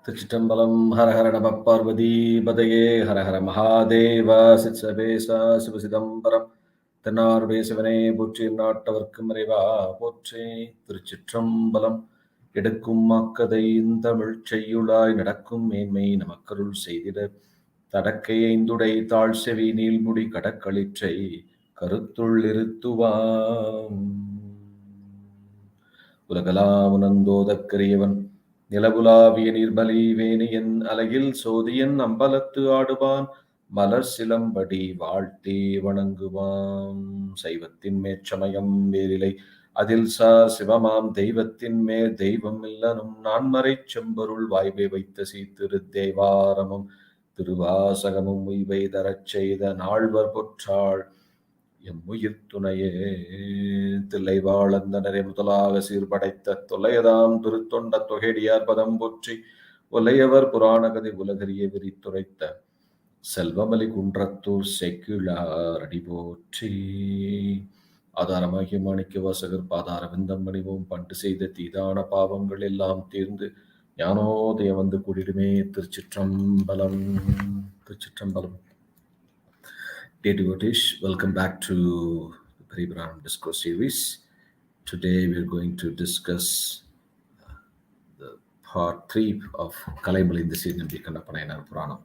Thiruchitrambalam, Hara Hara Nama Parvati Padaye, Hara Hara Mahadeva, Sitsabesa, Sivasidambaram, Thennar Vesavane, Poற்றி Nattavarkum Iறைவா போற்றி. திருச்சிற்றம்பலம். எடுக்கும் மாக்கதை இந்தமிழ்ச் செய்யுளாய் நடக்கும் மேன்மை நமக்கருள் செய்திட தடக்கையைந்துடை தாழ் செவி நீள்முடி கடக்களிற்றை கருத்துள் இருத்துவாம். உலகலாம் உணர்ந்தோதற்கரியவன் நிலவுலாவிய நிர்மலி வேணியன் அலகில் சோதியன் அம்பலத்து ஆடுவான் மலர் சிலம்படி வாழ்த்தே வணங்குவான். சைவத்தின் மேற்சமயம் வேறிலை அதில் சிவமாம் தெய்வத்தின் மேல் தெய்வம் இல்லனும் நான்மறைச் செம்பொருள் வாய்வை வைத்த சீர்திருத்தேவாரமும் திருவாசகமும் உய்வை தரச் செய்த நால்வர் பொற்றாள் எம்முயிர் துணையே. தில்லைவாழந்தனரை முதலாக சீர்படைத்த தொல்லையதாம் திருத்தொண்ட தொகைடியார் பதம் போற்றி ஒல்லையவர் புராணகதை உலகறிய விரித்துரைத்த செல்வமலி குன்றத்தூர் செக்கிழார் அடி போற்றி. ஆதாரமாகிய மாணிக்க வாசகர் பாதார விந்தம் மணிவும் பண்டு செய்த தீதான பாவங்கள் எல்லாம் தீர்ந்து ஞானோதயம் வந்து கூடிடுமே. திருச்சிற்றம்பலம். திருச்சிற்றம்பலம். Dear devotees, welcome back to the Periyapuranam Discourse series. Today we are going to discuss the part 3 of Kalaimali in the Empiran Kannappa Nayanar Puranam.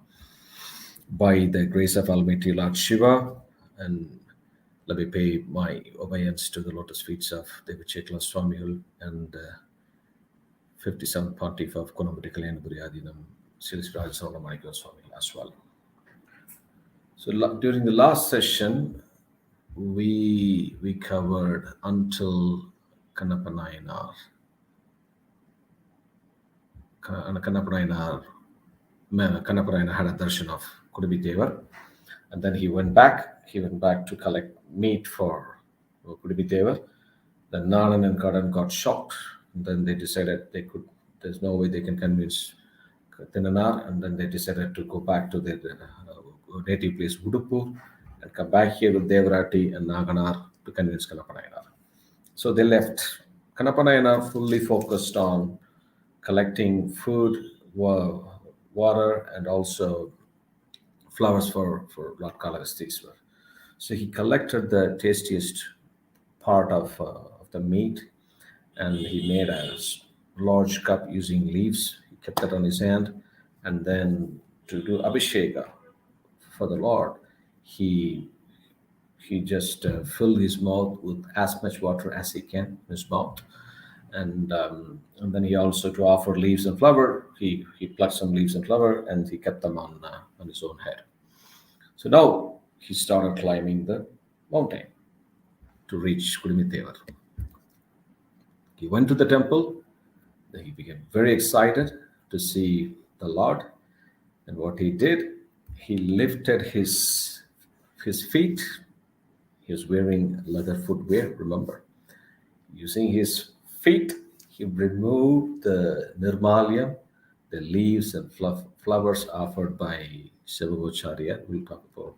By the grace of Almighty Lord Shiva, and let me pay my obeisance to the lotus feet of Thiruchitrambalam Swami and 57th Pontiff of Gomathinayagam Kalyanapuriyadinam, Sri Rajasamanamanikam Swami as well. So during the last session, we covered until Kannappa Nayanar. Kannappa Nayanar had a darshan of Kudubidevar, and then he went back. He went back to collect meat for Kudubidevar. Then Nanan and Kadan got shocked, and then they decided there's no way they can convince Nayanar, and then they decided to go back to their native place Udupu and come back here with Devarati and Naganar to convince Kannappa Nayanar. So they left. Kannappa Nayanar fully focused on collecting food, water, and also flowers for Lord Kalagastishwar. So he collected the tastiest part of the meat, and he made a large cup using leaves. He kept that on his hand, and then to do Abhisheka for the Lord, he just filled his mouth with as much water as he can in his mouth, and then he also, to offer leaves and flower, he plucked some leaves and flower and he kept them on his own head. So now he started climbing the mountain to reach Kudubidevar. He went to the temple. Then he became very excited to see the Lord, and what he did, he lifted his feet. He was wearing leather footwear, remember. Using his feet, he removed the nirmalyam, the leaves and flowers offered by Siva. We'll talk about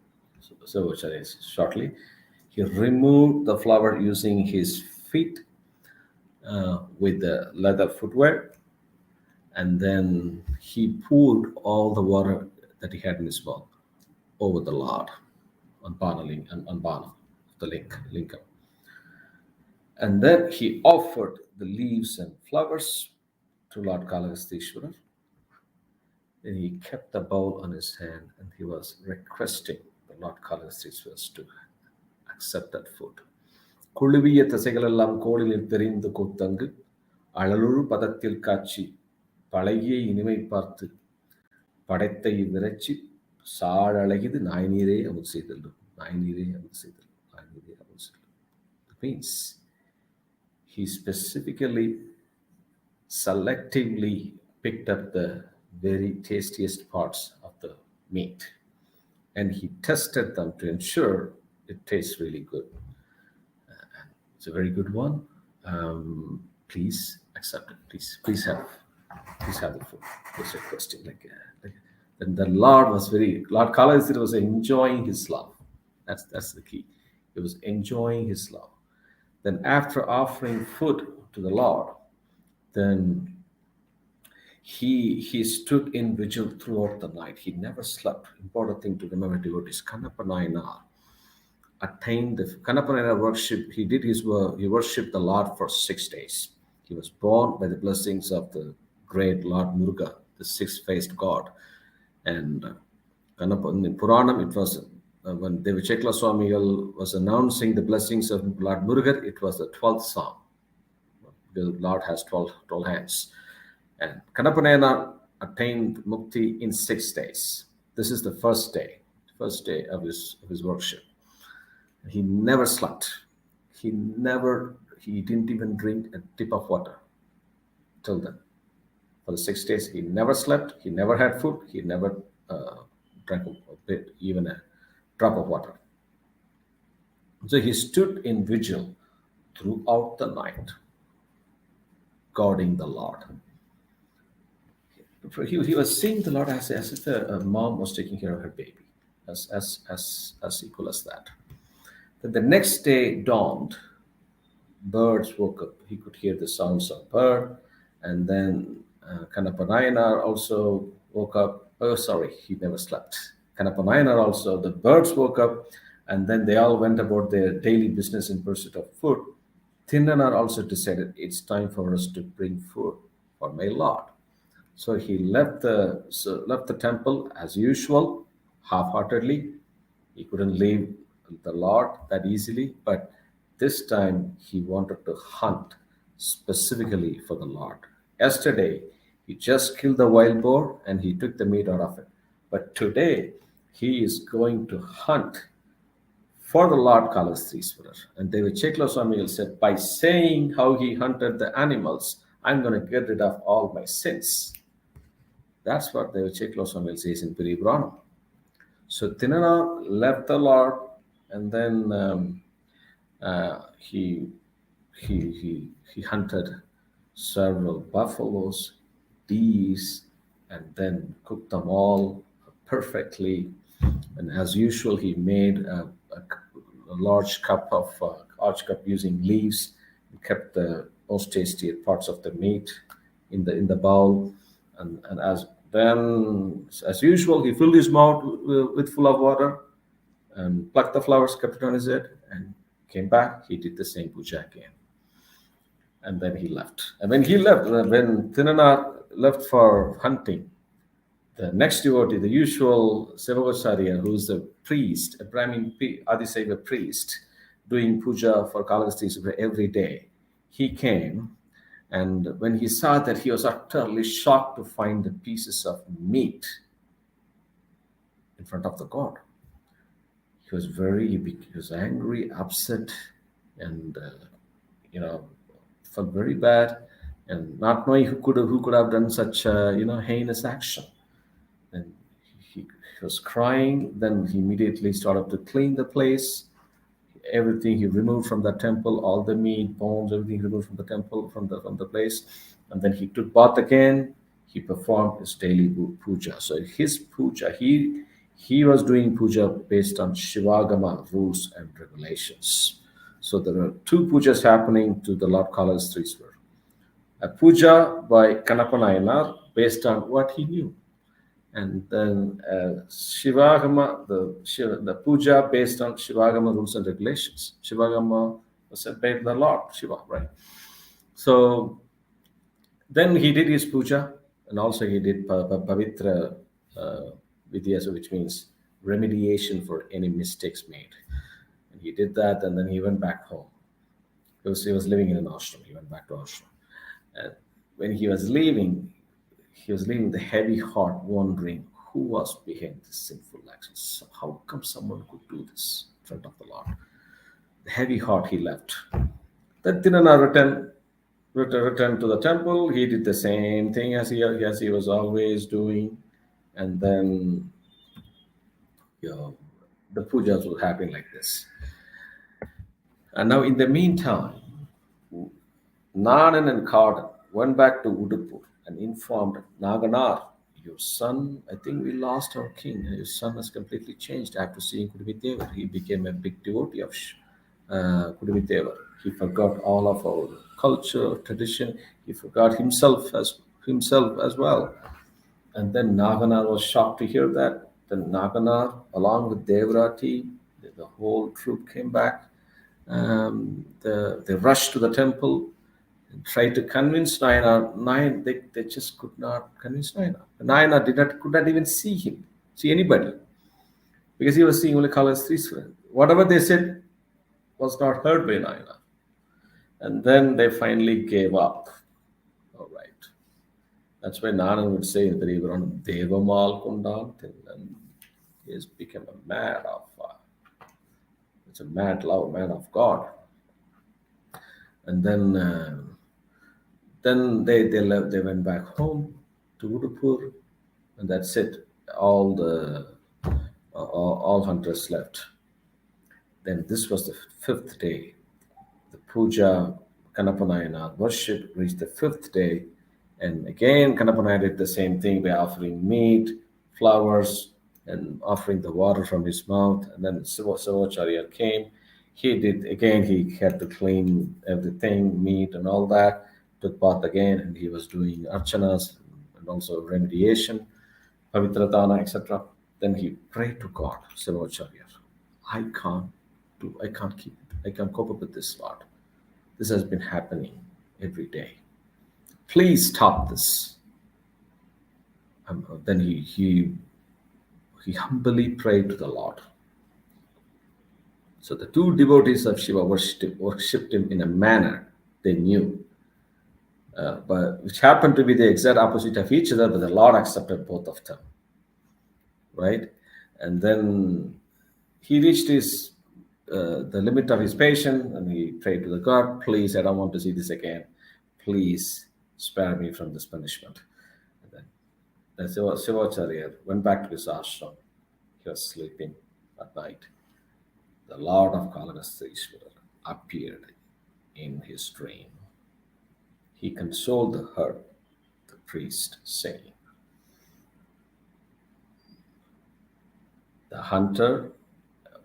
Siva shortly. He removed the flower using his feet with the leather footwear, and then he poured all the water that he had in his mouth over the Lord on Bana, the lingam. And then he offered the leaves and flowers to Lord Kalagastishwara. Then he kept the bowl on his hand and he was requesting the Lord Kalagastishwara to accept that food. குழுவிய தசைகளெல்லாம் கோளில் தெரிந்து கொத்தங்கு அழலுழு பதத்தில் காட்சி பழகிய இனிமை பார்த்து படைத்தை விரைச்சி சாழழகிது நாய்நீரே அமுது செய்தல்லும். நாய்நீரே அமுது செய்தல். நாய்நீரே அமுது செய்தல். It means he specifically, selectively picked up the very tastiest parts of the meat, and he tested them to ensure it tastes really good. It's a very good one. Please accept it. Please have the food. Just requesting and the Lord Kalagastishwara was enjoying his love. That's the key. He was enjoying his love. Then after offering food to the Lord, then he stood in vigil throughout the night. He never slept. Important thing to remember, devotees. Kannappa Nayanar attained the Kannappa Nayanar worship. He did his work. He worshipped the Lord for 6 days. He was born by the blessings of the great Lord Muruga, the six-faced God. And Kannappa, in Puranam, it was when Devachekla Swamigal was announcing the blessings of Lord Murugar, it was the 12th psalm. The Lord has 12 hands. And Kannappa attained mukti in 6 days. This is the first day of his worship. He never slept. He didn't even drink a dip of water till then. For the 6 days, he never slept, he never had food, he never drank a bit, even a drop of water. So he stood in vigil throughout the night, guarding the Lord. He was seeing the Lord as if a mom was taking care of her baby, as equal as that. Then the next day dawned, birds woke up. He could hear the sounds of bird, and then Kannappa Nayanar also woke up. Oh, sorry, he never slept. Kannappa Nayanar also, the birds woke up, and then they all went about their daily business in pursuit of food. Thinnanar also decided it's time for us to bring food for my Lord. So he left the temple as usual, half-heartedly. He couldn't leave the Lord that easily, but this time he wanted to hunt specifically for the Lord. Yesterday, he just killed the wild boar and he took the meat out of it. But today, he is going to hunt for the Lord Kalastriswarar. And Devachekla Swamigal said, by saying how he hunted the animals, I'm going to get rid of all my sins. That's what Devachekla Swamigal says in Periyapuranam. So Thinnanar left the Lord, and then he hunted several buffaloes, deers, and then cooked them all perfectly. And as usual, he made a large cup using leaves, and kept the most tasty parts of the meat in the bowl, and as usual, he filled his mouth with full of water and plucked the flowers, kept it on his head, and came back. He did the same puja again. And then he left. And when Thinnanar left for hunting, the next devotee, the usual Sevavacharya, who is a priest, a Brahmin Adisaiva priest, doing puja for Kalastriswarar every day, he came. And when he saw that, he was utterly shocked to find the pieces of meat in front of the god. He was angry, upset, and felt very bad, and not knowing who could have done such heinous action. And he was crying. Then he immediately started to clean the place. Everything he removed from the temple, all the meat, bones, everything removed from the temple, from the place, and then he took bath again. He performed his daily puja. So his puja, he was doing puja based on Shivagama rules and regulations. So there are two pujas happening to the Lord Kalastriswarar. A puja by Kannappa Nayanar based on what he knew, and then Shivagama, the puja based on Shivagama rules and regulations. Shivagama was said by the Lord Shiva, right? So then he did his puja, and also he did Pavitra Vidyasa, which means remediation for any mistakes made. And he did that, and then he went back home. Because he was living in an ashram. He went back to ashram. And when he was leaving the heavy heart, wondering who was behind this sinful actions. How come someone could do this in front of the Lord? The heavy heart, he left. Then Thinnanar returned to the temple. He did the same thing as he was always doing, and then the pujas were happening like this. And now, in the meantime, Nanan and Kardan went back to Udaipur and informed Nayanar, your son, I think we lost our king. Your son has completely changed after seeing Kudumiteva. He became a big devotee of Kudumiteva. He forgot all of our culture, tradition. He forgot himself as himself as well. And then Naganar was shocked to hear that. Then Naganar, along with Devrati, the whole troop came back. They rushed to the temple and tried to convince Nayanar. They just could not convince Nayanar. Nayanar could not even see anybody, because he was seeing only colors three. Whatever they said was not heard by Nayanar. And then they finally gave up. All right. That's why Nana would say in Periyapuranam, Devamal Kundal, and he has become it's a mad love, man of God. And then they left. They went back home to Udupur, and that's it. All hunters left. Then this was the fifth day. The puja, Kannappa Nayanar worship reached the fifth day, and again Kannappa Nayanar did the same thing by offering meat, flowers, and offering the water from his mouth. And then Sivacharya came. He did again. He had to clean everything, meat and all that. Took bath again, and he was doing archanas and also remediation, pavitradana, etc. Then he prayed to God, Sivacharya. I can't I can't cope up with this, Lord. This has been happening every day. Please stop this. Then he humbly prayed to the Lord. So the two devotees of Shiva worshipped him in a manner they knew, but which happened to be the exact opposite of each other, but the Lord accepted both of them. Right? And then he reached the limit of his patience, and he prayed to the God, please, I don't want to see this again. Please spare me from this punishment. And then Sivacharya went back to his ashram. He was sleeping at night. The Lord of Kalahastha appeared in his dream. He consoled the priest, saying, the hunter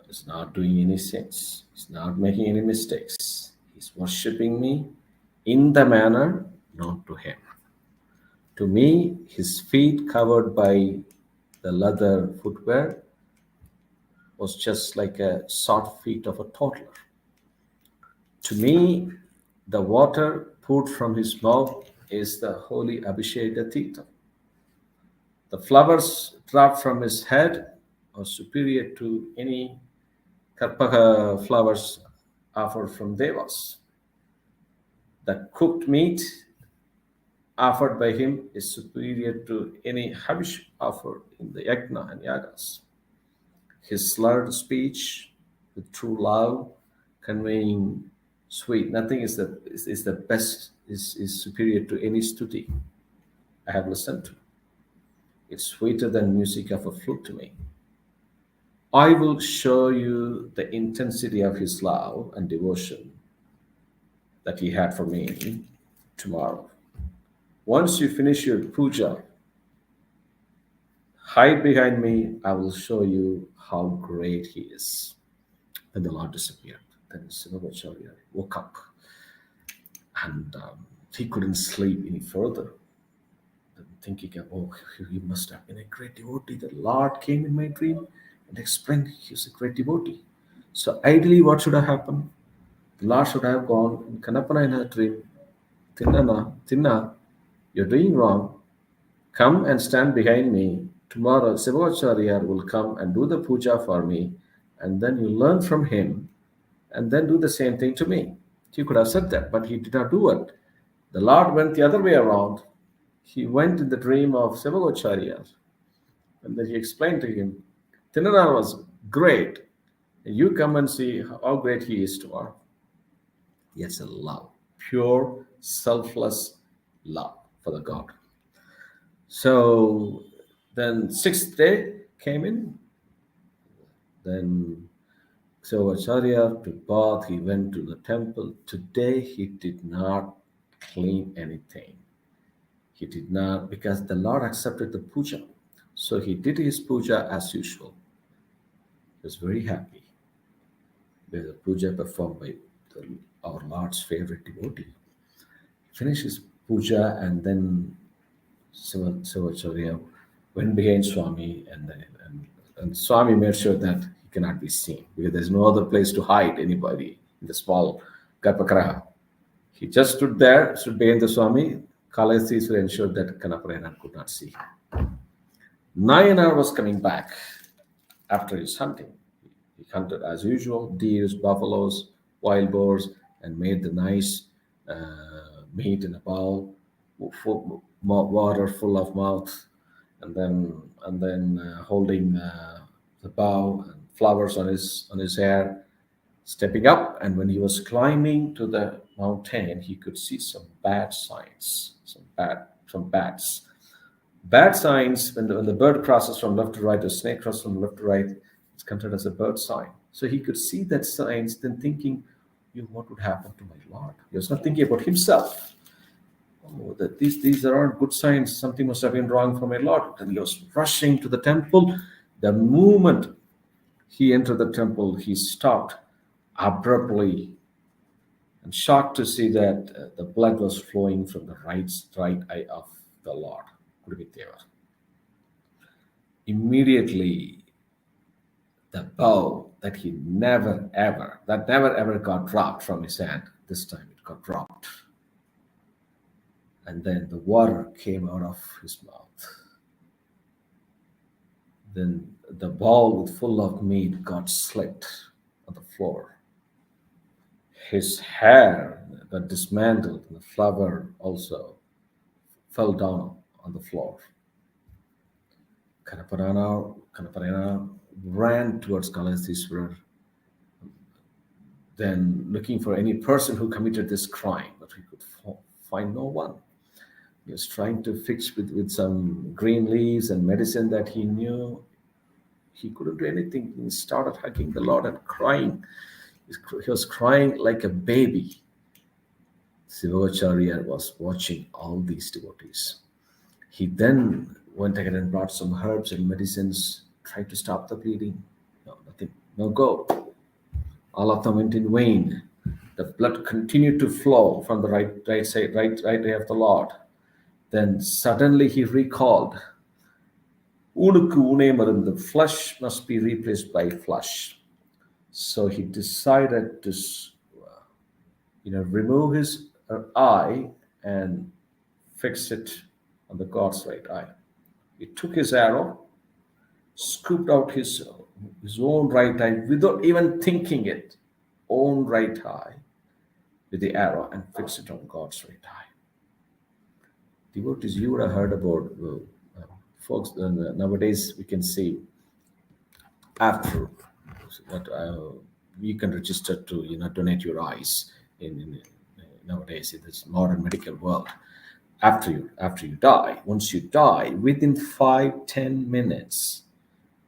is not doing any sins. He's not making any mistakes. He's worshipping me in the manner known to him. To me, his feet covered by the leather footwear was just like a soft feet of a toddler. To me, the water poured from his mouth is the holy Abhisheka Tirtham. The flowers dropped from his head are superior to any Karpaka flowers offered from Devas. The cooked meat offered by him is superior to any Havish offered in the Yajna and Yagas. His slurred speech with true love, conveying sweet, nothing is the best, is superior to any stuti I have listened to. It's sweeter than music of a flute to me. I will show you the intensity of his love and devotion that he had for me tomorrow. Once you finish your puja, hide behind me. I will show you how great he is. Then the Lord disappeared. Then Sivacharya woke up, and he couldn't sleep any further. Thinking, oh, he must have been a great devotee. The Lord came in my dream and explained he was a great devotee. So ideally, what should have happened? The Lord should have gone in Kannappa in her dream. Tinna, you're doing wrong. Come and stand behind me. Tomorrow, Sivacharya will come and do the puja for me, and then you learn from him, and then do the same thing to me. He could have said that, but he did not do it. The Lord went the other way around. He went in the dream of Sivacharya, and then he explained to him, Tinana was great. You come and see how great he is tomorrow. Yes, a love, pure, selfless love for the God. So then sixth day came in. Then Sivacharya to bath, he went to the temple. Today he did not clean anything. He did not, because the Lord accepted the puja. So he did his puja as usual. He was very happy with the puja performed by our Lord's favorite devotee. He finished his puja, and then Sivacharya went behind Swami, and Swami made sure that he cannot be seen because there's no other place to hide anybody in the small Garbhagriha. He just stood behind the Swami. Kalasiswara ensured that Kannappa could not see him. Nayanar was coming back after his hunting. He hunted as usual deers, buffaloes, wild boars, and made the nice meat in a bowl, water full of mouth, and then holding the bow and flowers on his hair, stepping up. And when he was climbing to the mountain, he could see some bad signs, some bats. Bad signs when the bird crosses from left to right, or snake crosses from left to right, it's considered as a bird sign. So he could see that signs, then thinking, what would happen to my Lord? He was not thinking about himself. Oh, that these aren't good signs. Something must have been wrong for my Lord. And he was rushing to the temple. The moment he entered the temple, he stopped abruptly and shocked to see that the blood was flowing from the right eye of the Lord. Immediately, the bow that never ever got dropped from his hand, this time it got dropped. And then the water came out of his mouth. Then the bowl full of meat got slit on the floor. His hair got dismantled, and the flower also fell down on the floor. Kannappa ran towards Kalasiswara, then looking for any person who committed this crime, but he could find no one. He was trying to fix with some green leaves and medicine that he knew. He couldn't do anything. He started hugging the Lord and crying. He was crying like a baby. Sivacharya was watching all these devotees. He then went ahead and brought some herbs and medicines, tried to stop the bleeding. No, nothing. No go. All of them went in vain. The blood continued to flow from the right eye of the Lord. Then suddenly he recalled, the flesh must be replaced by flesh. So he decided to remove his eye and fix it on the God's right eye. He took his arrow, scooped out his own right eye without even thinking it, own right eye with the arrow, and fixed it on God's right eye. Devotees, you would have heard about folks. Nowadays, we can see after that you can register to donate your eyes in nowadays in this modern medical world. After you die, once you die, within 5-10 minutes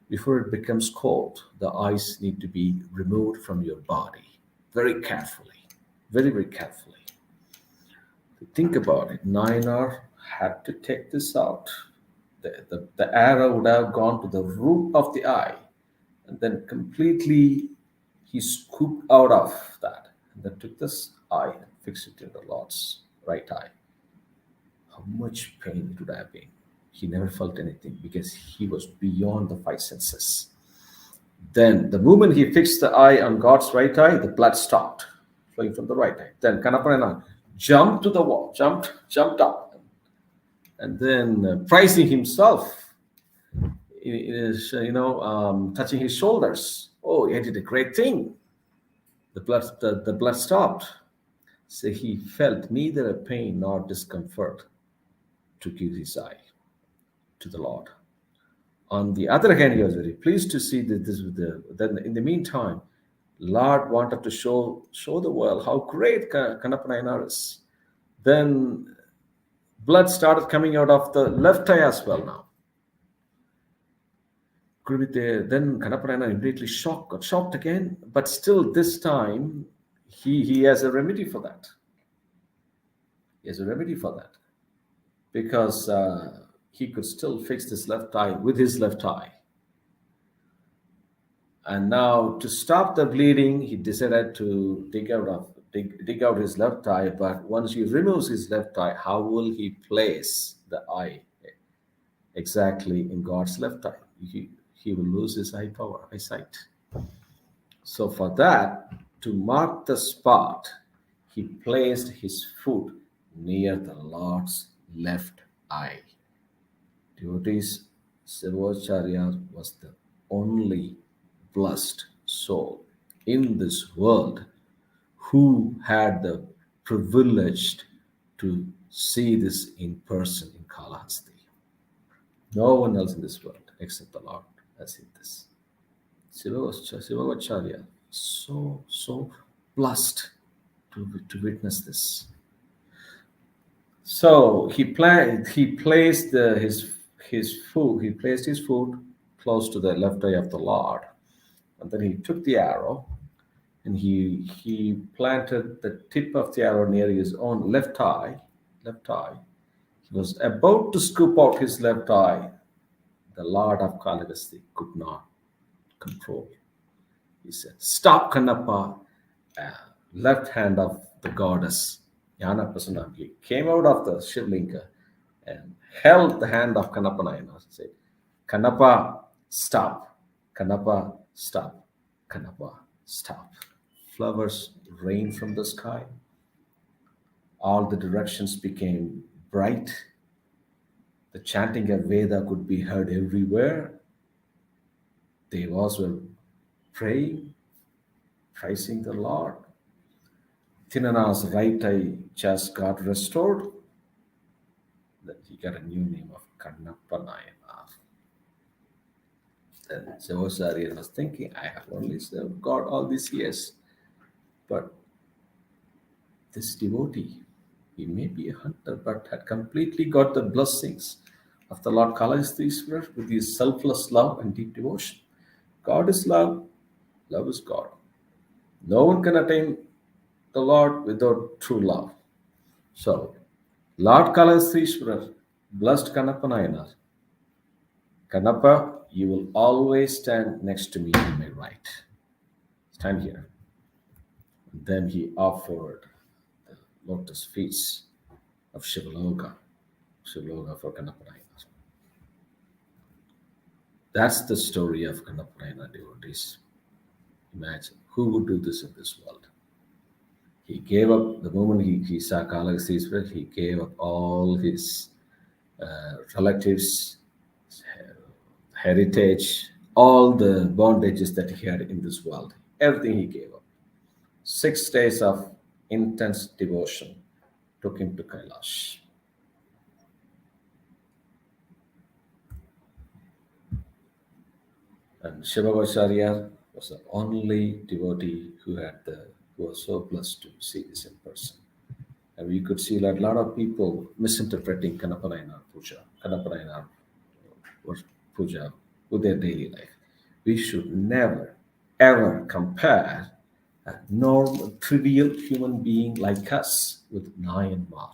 before it becomes cold, the eyes need to be removed from your body very carefully, very, very carefully. Think about it. Nayanar had to take this out. The arrow would have gone to the root of the eye, and then completely he scooped out of that, and then took this eye and fixed it in the Lord's right eye. How much pain it would have been. He never felt anything because he was beyond the five senses. Then the moment he fixed the eye on God's right eye, the blood stopped flowing from the right eye. Then Kannappa jumped to the wall, jumped up, and then praising himself, touching his shoulders. Oh, he did a great thing. The blood stopped. So he felt neither a pain nor discomfort to give his eye to the Lord. On the other hand, he was very pleased to see that then in the meantime, Lord wanted to show the world how great Kannappa Nayanar is. Then blood started coming out of the left eye as well now. Then Kannappa Nayanar immediately got shocked again, but still this time he has a remedy for that. He has a remedy for that because he could still fix his left eye with his left eye. And now to stop the bleeding, he decided to dig out his left eye. But once he removes his left eye, how will he place the eye exactly in God's left eye. He will lose his eye power, eyesight. So, for that, to mark the spot, he placed his foot near the Lord's left eye. Devotees, Sivacharya was the only blessed soul in this world who had the privilege to see this in person in Kalahasti. No one else in this world except the Lord has seen this. Sivacharya, so blessed to witness this. So he placed he placed his foot close to the left eye of the Lord, and then he took the arrow and he planted the tip of the arrow near his own left eye. Left eye. He was about to scoop out his left eye. The Lord of Kalahasti could not control. He said, "Stop, Kannappa." Left hand of the goddess Jnana Prasanamgi came out of the Shivlinga and held the hand of Kannappa Nayanar and said, "Kannappa, stop. Kannappa, stop. Kannappa, stop." Flowers rained from the sky. All the directions became bright. The chanting of Veda could be heard everywhere. Devas were praying, praising the Lord. Thinana's right eye just got restored. Then he got a new name of Kannappa Nayanar. Then Sivacharya was thinking, I have only served God all these years. But this devotee, he may be a hunter, but had completely got the blessings of the Lord Kalahastishwarar with his selfless love and deep devotion. God is love, love is God. No one can attain the Lord without true love. So, Lord Kalahastishwarar blessed Kannappa Nayanar. Kannappa, you will always stand next to me on my right. Stand here. And then he offered the lotus feet of Shivaloka for Kannappa Nayanar. That's the story of Kannappa Nayanar, devotees. Imagine who would do this in this world. He gave up the moment he saw Kalahastishwarar, he gave up all his relatives, heritage, all the bondages that he had in this world. Everything he gave up. 6 days of intense devotion took him to Kailash. And Shivacharya was the only devotee who was so blessed to see this in person. And we could see that a lot of people misinterpreting Kannappa Nayanar puja with their daily life. We should never, ever compare a normal, trivial human being like us with Nayanmar.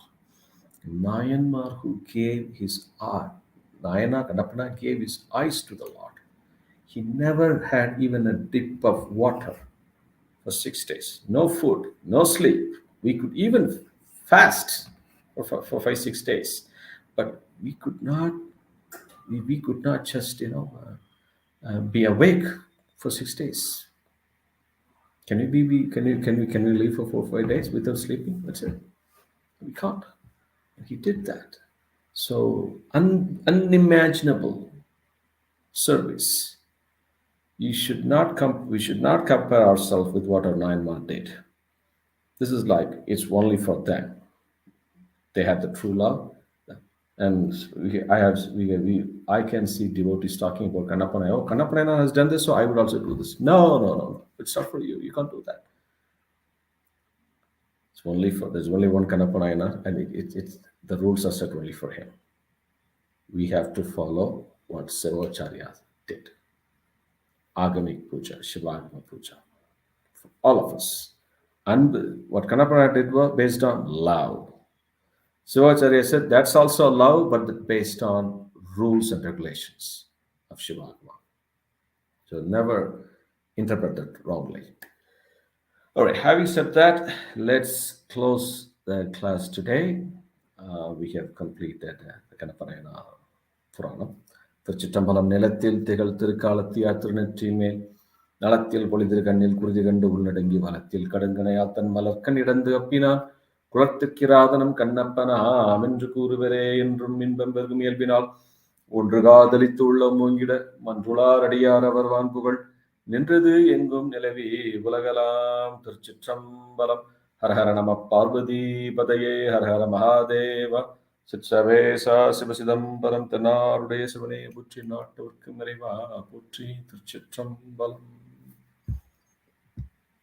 Nayanmar who gave his eye, Nayana Kannappa gave his eyes to the Lord. He never had even a dip of water for 6 days. No food, no sleep. We could even fast for 5, 6 days, but we could not. We could not just be awake for 6 days. Can we live for 4, 5 days without sleeping? That's it. We can't. And he did that. So unimaginable service. We should not compare ourselves with what our Nayanmar did. This is like it's only for them. They had the true love, and I can see devotees talking about Kannappa Nayanar. Oh, Kannappa Nayanar has done this, so I would also do this. No. It's not for you. You can't do that. There's only one Kannappa Nayanar, and it's the rules are set only for him. We have to follow what Sivacharya did. Agamic puja, Shivagama puja, for all of us. And what Kannappa did was based on love. Sivacharya said that's also love, but based on rules and regulations of Shivagama. So never interpret that wrongly. All right, having said that, let's close the class today. We have completed the Kannappa Nayanar புராணம். திருச்சிற்றம்பலம். நிலத்தில் திகழ் திருக்காலத்தியா திருநெற்றி மேல் நலத்தில் பொழிதிரு கண்ணில் குருதி கண்டு உள்ளடங்கி வளத்தில் கடுங்கனையால் தன் மலர்க்கண் இடந்து அப்பினான் குளத்துக்கிராதனம் கண்ணப்பனாம் என்று கூறுவரே என்றும் இன்பம் பெருகும் இயல்பினால் ஒன்று காதலித்து உள்ளம் ஓங்கிட மன்றுளார் அடியார் அவர் வான்புகழ் நின்றது எங்கும் நிலவி உலகலாம். திருச்சிற்றம்பலம். ஹரஹர நம பார்வதி பதையே ஹரஹர மகாதேவா. சிற்றவேசா சிவசிதம்பரம் தென்னாருடைய சிவனே போற்றி, நாட்டவர்க்கு நிறைவா போற்றி. திருச்சிற்றம்பலம்.